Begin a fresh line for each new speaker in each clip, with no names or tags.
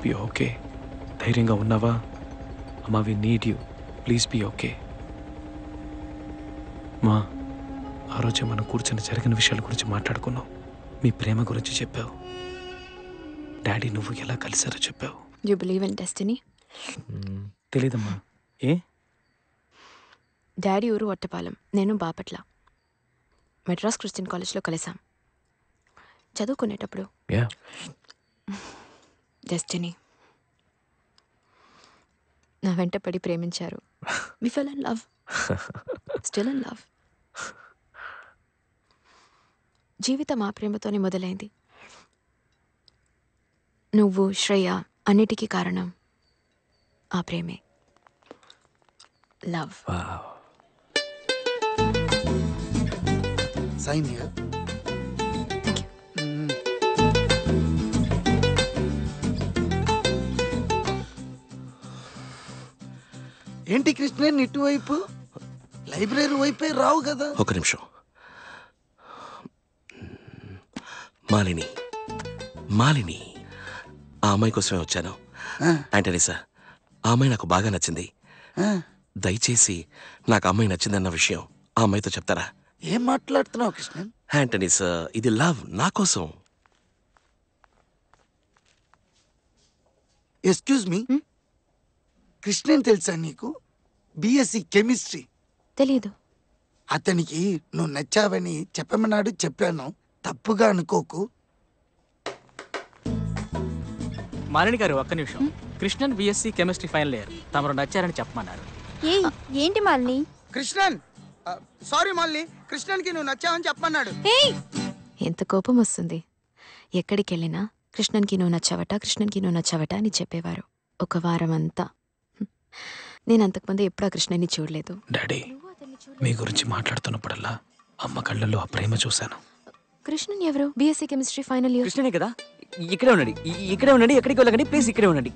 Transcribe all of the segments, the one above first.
B okay. ధైర్యంగా ఉన్నావా? అమ్మా, we need you. Please be okay. మా, ఆ రోజే మనం కూర్చొని జరిగిన విషయాల గురించి మాట్లాడుకున్నావు. మీ ప్రేమ గురించి చెప్పావు. డాడీ నువ్వు ఎలా కలిసారో చెప్పావు.
You believe in destiny?
తెలీదమ్మా. ఏ?
డాడీ ఊరు ఒట్టపాలెం, నేను బాపట్ల. మెడ్రాస్ క్రిస్టియన్ కాలేజ్లో కలిసాం చదువుకునేటప్పుడు. డెస్టినీ నా వెంట పడి ప్రేమించారు. We fell in love, still in love. జీవితం ఆ ప్రేమతోనే మొదలైంది. నువ్వు, శ్రేయ అన్నిటికీ కారణం ఆ ప్రేమే. Love.
Sign here.
Thank you.
ఏంటి కృష్ణ ఇటువైపు? లైబ్రరీ వైపే రావు కదా?
ఒక నిమిషం. మాలిని, మాలిని, ఆ అమ్మాయి కోసమే వచ్చాను. ఆంటనీ సార్, ఆ అమ్మాయి నాకు బాగా నచ్చింది. దయచేసి నాకు అమ్మాయి నచ్చిందన్న విషయం ఆ అమ్మాయితో చెప్తారా?
ఏం మాట్లాడుతున్నావు కృష్ణ?
ఆంటనీ సార్, ఇది లవ్, నా కోసం.
ఎక్స్క్యూజ్ మీ, కృష్ణన్ తెలుసా నీకు? BSc chemistry.
తెలీదు.
అతనికి నువ్వు నచ్చావని చెప్పమన్నాడు, చెప్పాను. తప్పుగా అనుకోకు.
మాలిని గారు ఒక్క నిమిషం. Krishnan BSc chemistry final year, తమరు నచ్చారని చెప్పమన్నారు.
ఏంటి మాలిని?
కృష్ణన్ సారీ మాలిని, కృష్ణన్కి నువ్వు నచ్చావని చెప్పమన్నాడు.
ఎంత కోపం వస్తుంది. ఎక్కడికి వెళ్ళినా కృష్ణన్కి నువ్వు నచ్చావట, కృష్ణన్కి నువ్వు నచ్చావట అని చెప్పేవారు. ఒక వారం అంతా. నేను అంతకుముందు ఎప్పుడు ఆ కృష్ణని చూడలేదు.
డాడీ, మీ గురించి మాట్లాడుతున్నప్పుడల్లా అమ్మ కళ్ళల్లో ఆ ప్రేమ చూశాను.
కృష్ణన్ ఎవరు? BSc chemistry final year.
కృష్ణనే కదా? ఇక్కడే ఉండండి, ఇక్కడే ఉండండి, ఎక్కడికి వెళ్ళకండి ప్లీజ్, ఇక్కడే ఉండండి.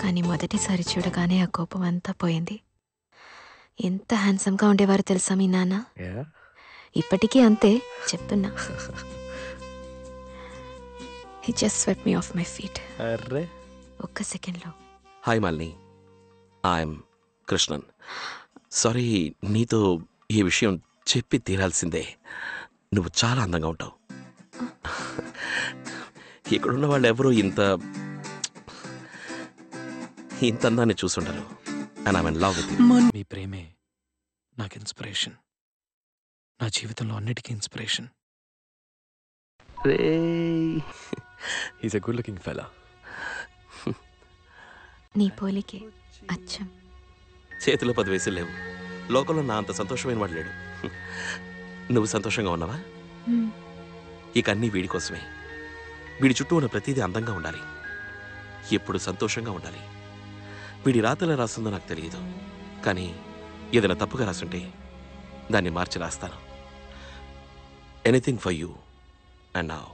కానీ మొదటిసారి చూడగానే ఆ కోపం అంతా పోయింది. ఎంత హ్యాండ్సమ్గా ఉండేవారు తెలుసా మీ నాన్న? ఇప్పటికీ అంతే, చెప్తున్నా. He just swept me off my feet. ఒక్క సెకండ్లో.
Hi Malini, I'm Krishnan. Sorry, నీతో ఈ విషయం చెప్పి తీరాల్సిందే. నువ్వు చాలా అందంగా ఉంటావు. ఇక్కడున్న వాళ్ళు ఎవరూ ఇంత అందాన్ని చూసుండరు. And I'm in love with you.
మీ ప్రేమే నాకు ఇన్స్పిరేషన్, నా జీవితంలో అన్నిటికీ inspiration.
He's a good-looking fella.
నీ పోలికే అచ్చం.
చేతిలో 10 వేసి లేవు. లోకంలో నా అంత సంతోషమైన వాడు లేడు. నువ్వు సంతోషంగా ఉన్నావా? ఇక అన్నీ వీడి కోసమే. వీడి చుట్టూ ఉన్న ప్రతిదీ అందంగా ఉండాలి, ఎప్పుడు సంతోషంగా ఉండాలి. వీడి రాతలా రాస్తుందో నాకు తెలియదు, కానీ ఏదైనా తప్పుగా రాస్తుంటే దాన్ని మార్చి రాస్తాను. Anything for you and now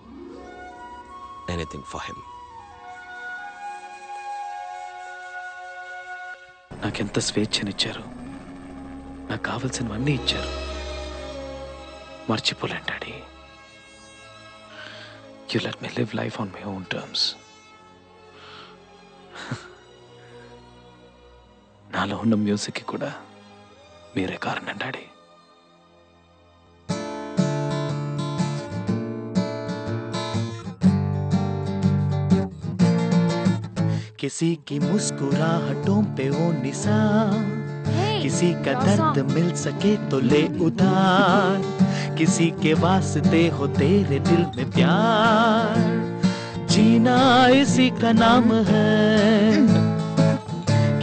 anything for him.
నాకెంత స్వేచ్ఛనిచ్చారు, నాకు కావలసినవన్నీ ఇచ్చారు. మర్చిపోలేను daddy. You let me live life on my own terms. నాలో ఉన్న మ్యూజిక్కి కూడా మీరే కారణం డాడీ.
किसी की मुस्कुराहटों पे वो निशान, किसी का दर्द मिल सके तो ले उधार, किसी के वास्ते हो तेरे दिल में प्यार, जीना इसी का नाम है.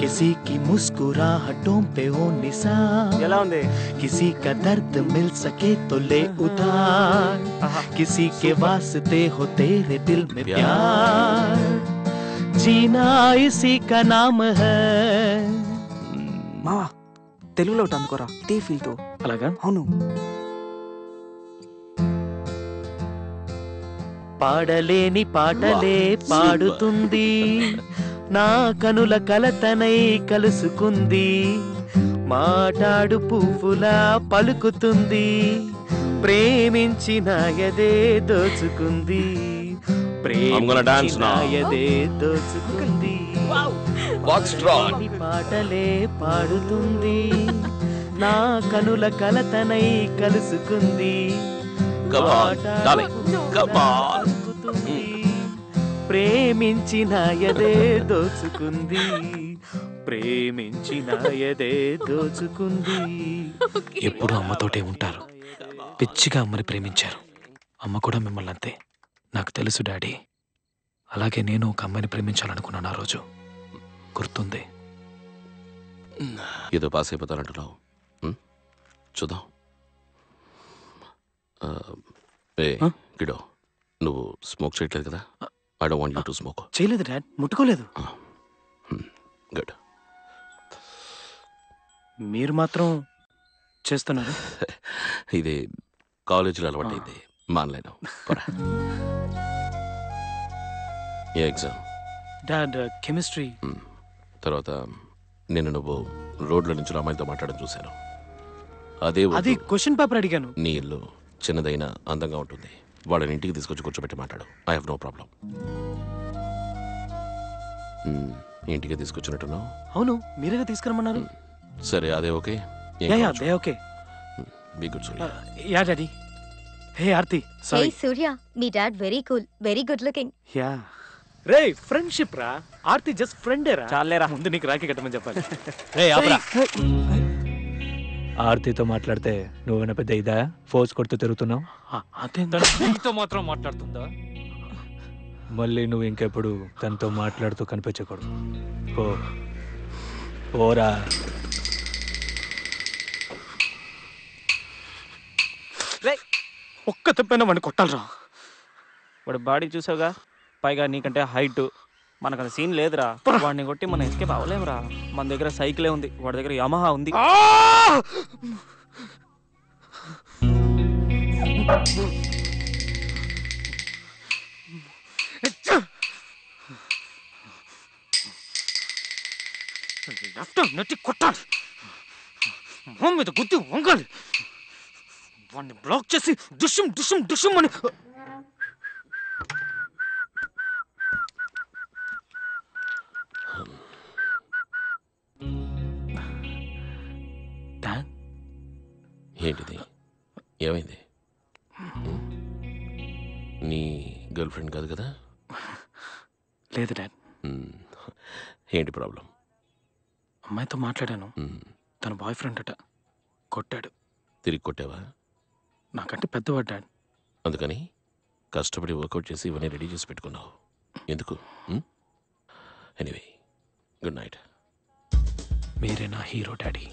किसी की मुस्कुराहटों पे वो निशान, किसी का दर्द मिल सके तो ले उधार, किसी के वास्ते हो तेरे दिल में प्यार, जीना इसी का नाम है.
మావా, తెలుగులో ఒకటి అందుకోరా, ఇదే ఫీల్ తో.
అలాగా?
అవును.
పాడలేని పాటలే పాడుతుంది, నా కనుల కలతనై కలుసుకుంది, మాటాడు పువ్వులా పలుకుతుంది, ప్రేమించిన ఎదే దోచుకుంది,
I'm gonna dance now.
ఎదే దోచుకుంది,
Foxtrot.
ఈ పాటలే పాడుతుంది, నా కనుల కలతనై కలుసుకుంది,
Come on, darling. Come on.
ప్రేమించిన ఎదే దోచుకుంది, ప్రేమించిన ఎదే దోచుకుంది.
ఎప్పుడు అమ్మతోటే ఉంటారు. పిచ్చిగా అమ్మని ప్రేమించారు. అమ్మ కూడా మిమ్మల్ని అంతే. నాకు తెలుసు డాడీ. అలాగే నేను ఒక అమ్మాయిని ప్రేమించాలనుకున్నాను ఆ రోజు. గుర్తుంది.
ఏదో పాస్ అయిపోతానంటున్నావు. చూద్దాం. ఏ కిడో, నువ్వు స్మోక్ చేయట్లేదు కదా? I don't want you to smoke.
చేయలేదు డాడ్, ముట్టుకోలేదు.
గుడ్.
మీరు మాత్రం చేస్తున్నారు.
ఇది కాలేజీలో అలవాటైంది, మానలేను. పోరా. ఏ ఎగ్జామ్?
Dad chemistry.
తర్వాత నేను నువ్వు రోడ్ల నుంచి అమ్మాయితో మాట్లాడడం చూశాను. అదే
అది
వద్దు.
క్వశ్చన్ పేపర్ అడిగాను.
నీ ఇల్లు చిన్నదైనా అందంగా ఉంటుంది. వాళ్ళని ఇంటికి తీసుకొచ్చి కూర్చోబెట్టి మాట్లాడు. I have no problem. ఇంటికి తీసుకొచ్చినట్టున్నావు.
అవును, మీరేగా తీసుకురమ్మన్నారు.
సరే, అదే okay.
Yeah yeah they okay.
Be good Surya.
Yeah daddy. Hey Aarti,
hey
sorry.
Surya, మీ dad very cool, very good looking.
Yeah రే, ఫ్రెండ్షిప్ రా. ఆర్తి జస్ట్ ఫ్రెండే రా.
చాలేరా.
ముందు నీకు రాఖీ కట్టమని చెప్పాలి.
రే ఆపరా.
ఆర్తితో మాట్లాడితే నువ్వేనా పెద్ద ఇదా ఫోర్స్ కొడుతూ తిరుగుతున్నావు?
అదేంటో
నీతో మాత్రం మాట్లాడుతుందా?
మళ్ళీ నువ్వు ఇంకెప్పుడు తనతో మాట్లాడుతూ కనిపించకూడదు. పో పోరా.
ఒక్క తప్పైనా వాడిని కొట్టాలరా.
వాడు బాడీ చూసావుగా, పైగా నీకంటే హైట్. మనకు అది సీన్ లేదురా. వాడిని కొట్టి మనం ఎస్కేప్ అవ్వలేమురా. మన దగ్గర సైకిలే ఉంది, వాడి దగ్గర యమహా ఉంది.
నెట్టి కొట్టాలి. మొహం మీద గుద్ది వంగాలి. వాడిని బ్లాక్ చేసి డుషుం డుషుం డుషుం అని.
ఏంటిది? ఏమైంది? నీ గర్ల్ ఫ్రెండ్ కాదు కదా?
లేదు డాడ్.
ఏంటి ప్రాబ్లం?
అమ్మాయితో మాట్లాడాను. తన బాయ్ ఫ్రెండ్ అట. కొట్టాడు.
తిరిగి కొట్టావా?
నాకంటే పెద్దవాడు డాడ్.
అందుకని కష్టపడి వర్కౌట్ చేసి ఇవన్నీ రెడీ చేసి పెట్టుకున్నావు. ఎందుకు? Anyway, good night.
మీరే నా హీరో డాడీ.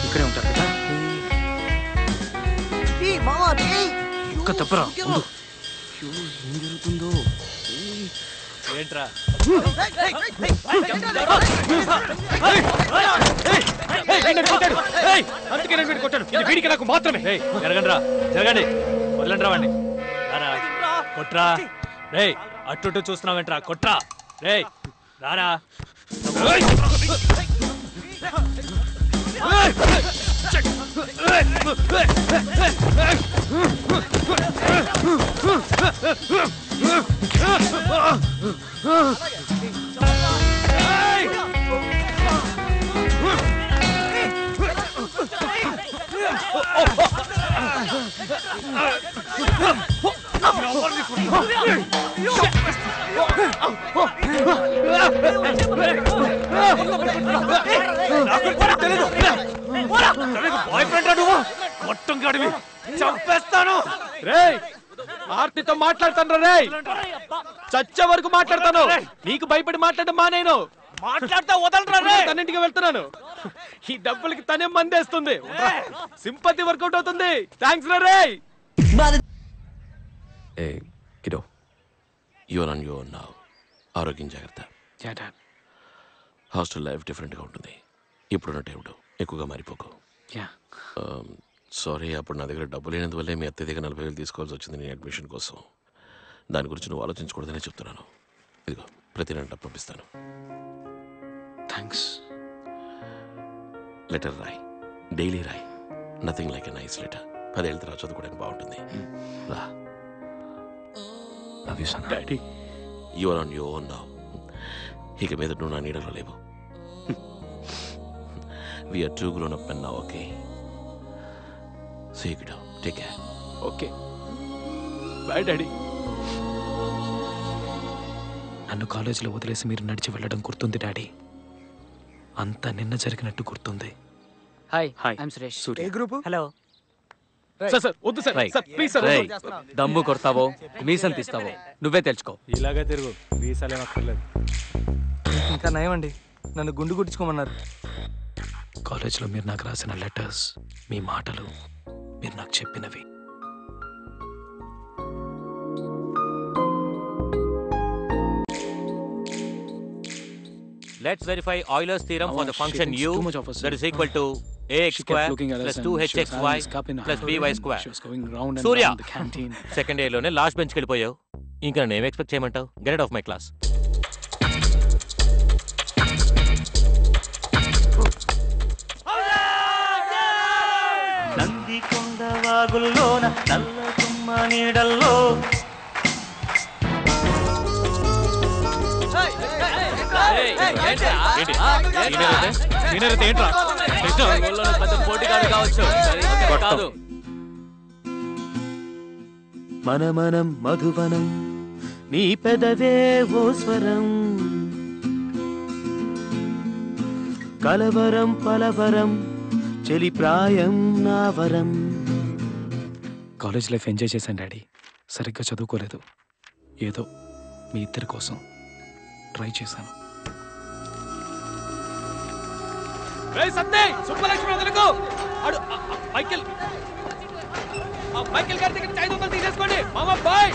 ఇక్కడే ఉంటారు కదా. ఒక్క తప్పరా.
ఏం జరుగుతుందో ఏంట్రా?
అందుకే నేను వీడిని కొట్టాను. ఇది వీడికి నాకు మాత్రమే.
జరగండి రా, జరగండి. వదలండి రా వాడిని. రారా, కొట్రా. రే, అట్టు చూస్తున్నావేంట్రా? కొట్రా. రే రారా.
బాయ్ ఫ్రెండ్ నువ్వు మొత్తం గడివి చంపేస్తాను. రే, ఆర్తితో మాట్లాడతాను. రే, చచ్చే వరకు మాట్లాడతాను. నీకు భయపడి మాట్లాడడం మానేను. మాట్లాడతా వదలరా. రే, తన్నింటికి వెళ్తున్నాను. ఈ డబ్బులకి తనే మందేస్తుంది. సింపతి వర్కౌట్ అవుతుంది. థ్యాంక్స్ రా. రే,
hey kiddo, you're on your now. ఆరోగ్యం జాగ్రత్త. హాస్టల్ లైఫ్ డిఫరెంట్గా ఉంటుంది. ఇప్పుడున్నట్టు ఏమిటో ఎక్కువగా మారిపోకు. సారీ, అప్పుడు నా దగ్గర డబ్బు లేనందువల్లే మీ అత్యధిక 40,000 తీసుకోవాల్సి వచ్చింది నీ అడ్మిషన్ కోసం. దాని గురించి నువ్వు ఆలోచించకూడదనే చెప్తున్నాను. ఇదిగో, ప్రతి నెల డబ్బు పంపిస్తాను.
థ్యాంక్స్.
లెటర్ రాయి. డైలీ రాయ్. Nothing like a nice letter. 10 ఏళ్ళ తర్వాత చదువుకోవడానికి బాగుంటుంది. రా.
Love you son.
Daddy
you are on your own now. ఇక మీద నువ్వు నా నీడలో లేవు. We are too grown up now, okay? So you go. Take care.
Okay bye daddy.
నన్ను కాలేజీలో వదిలేసి మీరు నడిచి వెళ్ళడం గుర్తుంది డాడీ. అంతా నిన్న జరిగినట్టు గుర్తుంది.
Hi
hi.
I'm Suresh.
A group?
Hello.
Sir sir వద్దు సార్. Sir please sir.
రేయ్, దమ్ము కొడతావో మీసం తీస్తావో నువ్వే తెలుసుకో.
ఇలాగే తిరుగు, వీసాలేం అక్కర్లేదు.
ఇంకా నయమండి, నన్ను గుండు కుట్టించుకోమన్నారు.
కాలేజీలో మీరు నాకు రాసిన లెటర్స్, మీ మాటలు, మీరు నాకు చెప్పినవి.
Let's verify Euler's theorem for the function u that is equal to ax square plus 2hxy plus by square. Surya, second year లోనే లాస్ట్ బెంచ్కి వెళ్ళిపోయావు. ఇంకా నన్ను ఏం ఎక్స్పెక్ట్ చేయమంటావు? Get out of my class.
Nandikonda వాగుల్లోన నల్ల తుమ్మ నీడల్లో మనమనం మధువనం నీ పెదవే ఓ స్వరం కలవరం పలవరం చెలి ప్రాయం నా వరం.
కాలేజ్ లైఫ్ ఎంజాయ్ చేశాను డాడీ. సరిగ్గా చదువుకోలేదు. ఏదో మీ ఇద్దరి కోసం ట్రై చేశాను.
సుబ్బలక్ష్మి వదలకు. మైకేల్ మైకేల్ గారి దగ్గర 500 తీసేసుకోండి. మామ bye.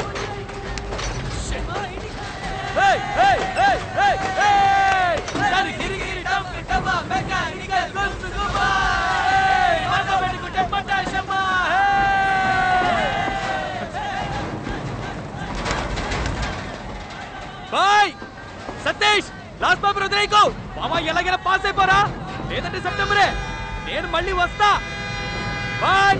Bye Satish, last paper వదిలేయకు. మామ ఎలాగైనా పాస్ అయిపోరా, లేదంటే సెప్టెంబరే. నేను మళ్ళీ వస్తా. బాయ్.